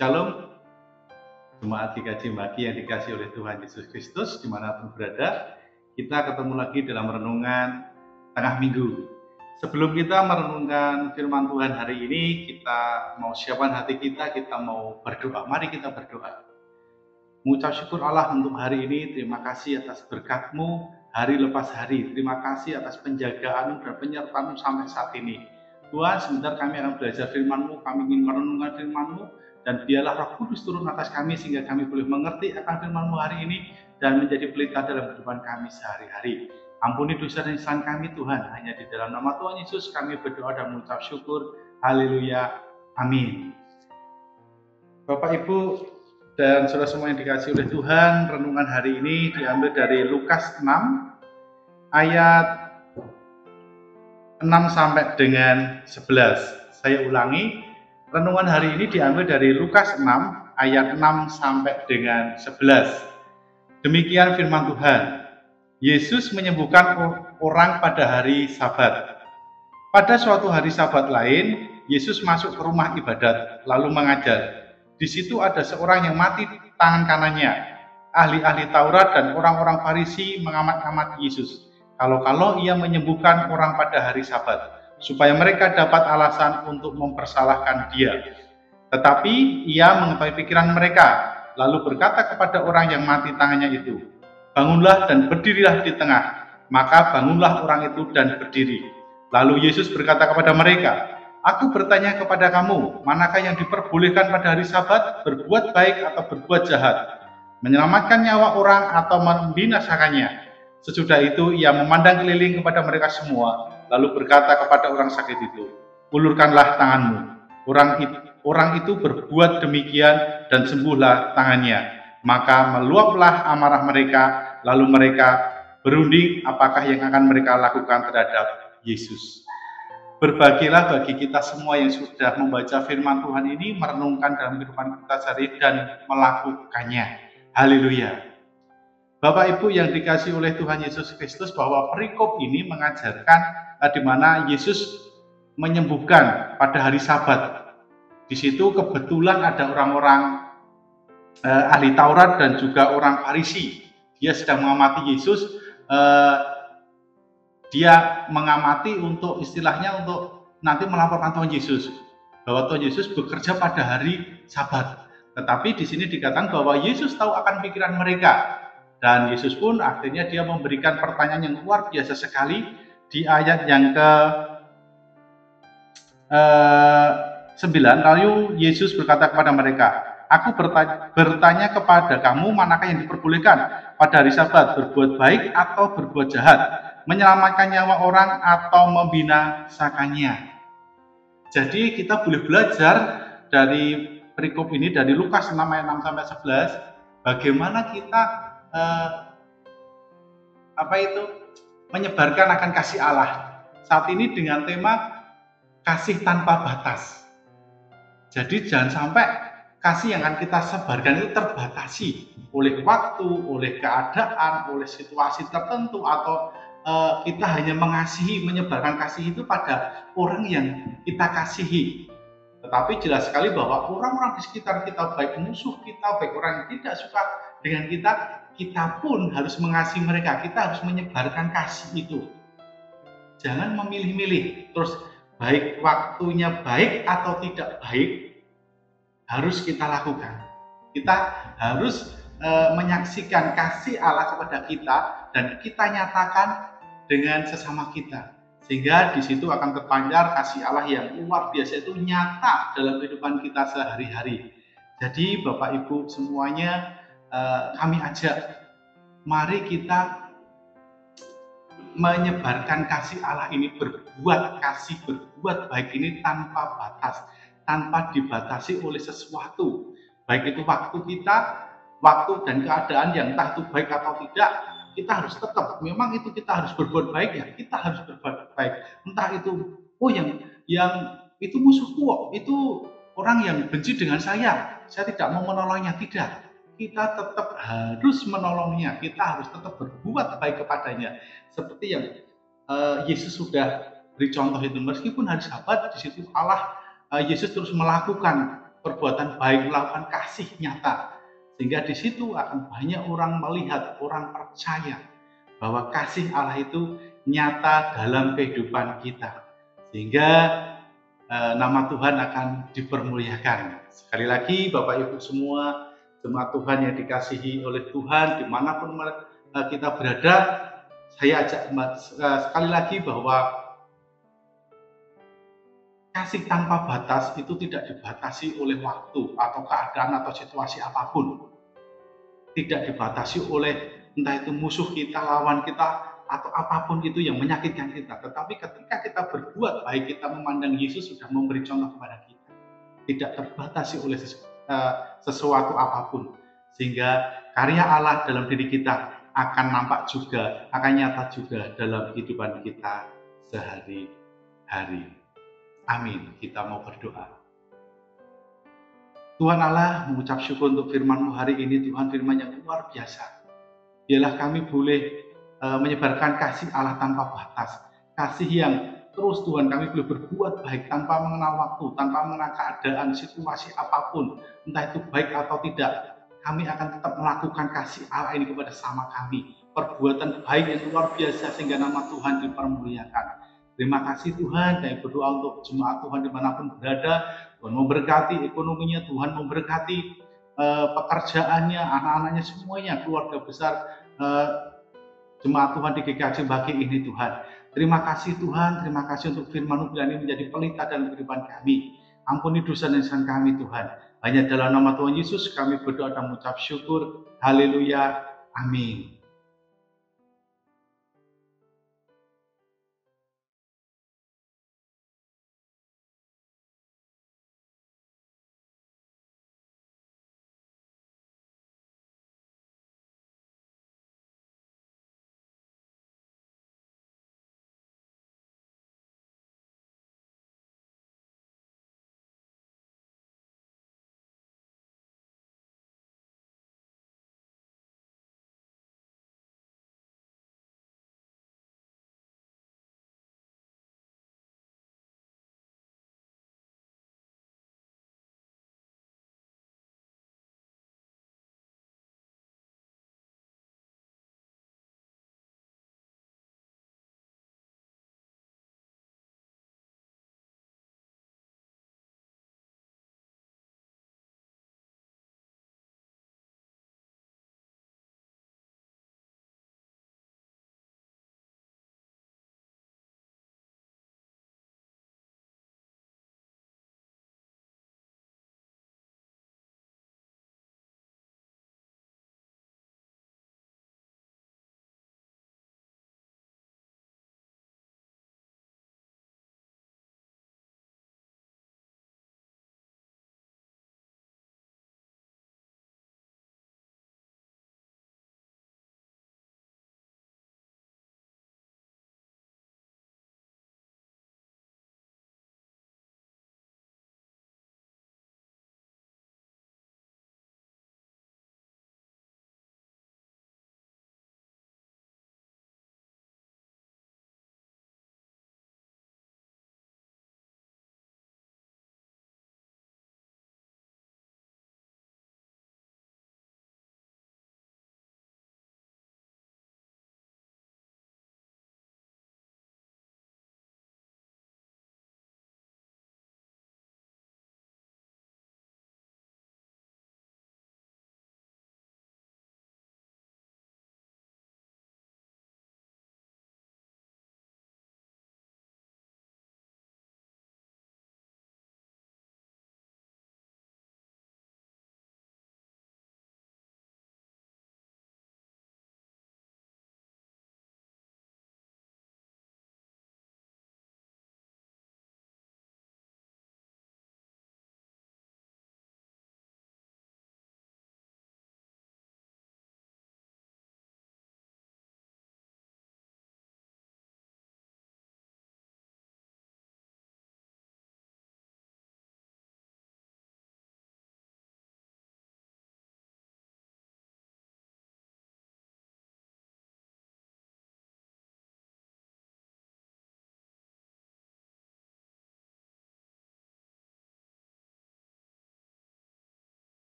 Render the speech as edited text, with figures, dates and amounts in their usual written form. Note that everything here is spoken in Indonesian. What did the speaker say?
Shalom, jemaat GKJ Maki yang dikasih oleh Tuhan Yesus Kristus dimanapun berada. Kita ketemu lagi dalam renungan tengah minggu. Sebelum kita merenungkan firman Tuhan hari ini, kita mau siapkan hati kita mau berdoa. Mari kita berdoa. Mengucap syukur Allah untuk hari ini. Terima kasih atas berkat-Mu hari lepas hari. Terima kasih atas penjagaan dan penyertaan-Mu sampai saat ini. Tuhan, sebentar kami akan belajar firman-Mu, kami ingin merenungkan firman-Mu, dan biarlah Roh Kudus turun atas kami sehingga kami boleh mengerti akan firman-Mu hari ini dan menjadi pelita dalam kehidupan kami sehari-hari. Ampuni dosa dan kesalahan kami Tuhan, hanya di dalam nama Tuhan Yesus kami berdoa dan mengucap syukur. Haleluya, amin. Bapak Ibu dan saudara semua yang dikasihi oleh Tuhan, renungan hari ini diambil dari Lukas 6 ayat 6 sampai dengan 11. Saya ulangi, renungan hari ini diambil dari Lukas 6 ayat 6 sampai dengan 11. Demikian firman Tuhan. Yesus menyembuhkan orang pada hari Sabat. Pada suatu hari Sabat lain, Yesus masuk ke rumah ibadat lalu mengajar. Di situ ada seorang yang mati tangan kanannya. Ahli-ahli Taurat dan orang-orang Farisi mengamat-amati Yesus. Kalau ia menyembuhkan orang pada hari Sabat, supaya mereka dapat alasan untuk mempersalahkan dia. Tetapi ia mengetahui pikiran mereka, lalu berkata kepada orang yang mati tangannya itu, "Bangunlah dan berdirilah di tengah." Maka bangunlah orang itu dan berdiri. Lalu Yesus berkata kepada mereka, "Aku bertanya kepada kamu, manakah yang diperbolehkan pada hari Sabat, berbuat baik atau berbuat jahat, menyelamatkan nyawa orang atau membinasakannya?" Sesudah itu ia memandang keliling kepada mereka semua, lalu berkata kepada orang sakit itu, "Ulurkanlah tanganmu." Orang itu berbuat demikian dan sembuhlah tangannya. Maka meluaplah amarah mereka, lalu mereka berunding apakah yang akan mereka lakukan terhadap Yesus. Berbahagialah bagi kita semua yang sudah membaca firman Tuhan ini, merenungkan dalam kehidupan kita sehari dan melakukannya. Haleluya. Bapak Ibu yang dikasihi oleh Tuhan Yesus Kristus, bahwa perikop ini mengajarkan di mana Yesus menyembuhkan pada hari Sabat. Di situ kebetulan ada orang-orang ahli Taurat dan juga orang Farisi. Dia sedang mengamati Yesus. Dia mengamati untuk istilahnya untuk nanti melaporkan Tuhan Yesus bahwa Tuhan Yesus bekerja pada hari Sabat. Tetapi di sini dikatakan bahwa Yesus tahu akan pikiran mereka. Dan Yesus pun akhirnya dia memberikan pertanyaan yang luar biasa sekali di ayat yang ke 9. Lalu Yesus berkata kepada mereka, "Aku bertanya kepada kamu, manakah yang diperbolehkan pada hari Sabat, berbuat baik atau berbuat jahat, menyelamatkan nyawa orang atau membinasakannya?" Jadi kita boleh belajar dari perikop ini, dari Lukas 6 ayat 6 sampai 11, bagaimana kita menyebarkan akan kasih Allah. Saat ini dengan tema kasih tanpa batas. Jadi jangan sampai kasih yang akan kita sebarkan itu terbatasi oleh waktu, oleh keadaan, oleh situasi tertentu, atau kita hanya mengasihi, menyebarkan kasih itu pada orang yang kita kasihi. Tetapi jelas sekali bahwa orang-orang di sekitar kita, baik musuh kita, baik orang yang tidak suka dengan kita pun harus mengasihi mereka. Kita harus menyebarkan kasih itu. Jangan memilih-milih. Terus baik waktunya baik atau tidak baik, harus kita lakukan. Kita harus menyaksikan kasih Allah kepada kita dan kita nyatakan dengan sesama kita. Sehingga di situ akan terpancar kasih Allah yang luar biasa, itu nyata dalam kehidupan kita sehari-hari. Jadi Bapak Ibu semuanya, kami ajak, mari kita menyebarkan kasih Allah ini, berbuat kasih, berbuat baik ini tanpa batas, tanpa dibatasi oleh sesuatu. Baik itu waktu kita, waktu dan keadaan yang entah itu baik atau tidak, kita harus tetap, memang itu kita harus berbuat baik, ya kita harus berbuat baik. Entah itu, yang itu musuhku, itu orang yang benci dengan saya tidak mau menolongnya, tidak. Kita tetap harus menolongnya, kita harus tetap berbuat baik kepadanya. Seperti yang Yesus sudah beri contoh itu, meskipun hari Sabat, di situ Allah, Yesus terus melakukan perbuatan baik, melakukan kasih nyata. Sehingga di situ akan banyak orang melihat, orang percaya bahwa kasih Allah itu nyata dalam kehidupan kita. Sehingga nama Tuhan akan dipermuliakan. Sekali lagi Bapak Ibu semua, jemaat Tuhan yang dikasihi oleh Tuhan, dimanapun kita berada, saya ajak sekali lagi bahwa kasih tanpa batas itu tidak dibatasi oleh waktu atau keadaan atau situasi apapun. Tidak dibatasi oleh entah itu musuh kita, lawan kita, atau apapun itu yang menyakitkan kita. Tetapi ketika kita berbuat baik, kita memandang Yesus sudah memberi contoh kepada kita. Tidak terbatasi oleh sesuatu apapun. Sehingga karya Allah dalam diri kita akan nampak juga, akan nyata juga dalam kehidupan kita sehari-hari. Amin. Kita mau berdoa. Tuhan Allah, mengucap syukur untuk firman-Mu hari ini, Tuhan, firman yang luar biasa. Biarlah kami boleh menyebarkan kasih Allah tanpa batas. Kasih yang terus Tuhan, kami boleh berbuat baik tanpa mengenal waktu, tanpa mengenal keadaan, situasi apapun. Entah itu baik atau tidak, kami akan tetap melakukan kasih Allah ini kepada sama kami. Perbuatan baik yang luar biasa sehingga nama Tuhan dipermuliakan. Terima kasih Tuhan, kami berdoa untuk jemaat Tuhan dimanapun berada. Tuhan memberkati ekonominya, Tuhan memberkati pekerjaannya, anak-anaknya semuanya, keluarga besar jemaat Tuhan di GKJ Bagi ini Tuhan. Terima kasih Tuhan, terima kasih untuk firman-Mu ini menjadi pelita dalam kehidupan kami. Ampuni dosa dan kesalahan kami Tuhan. Hanya dalam nama Tuhan Yesus kami berdoa dan mengucap syukur. Haleluya. Amin.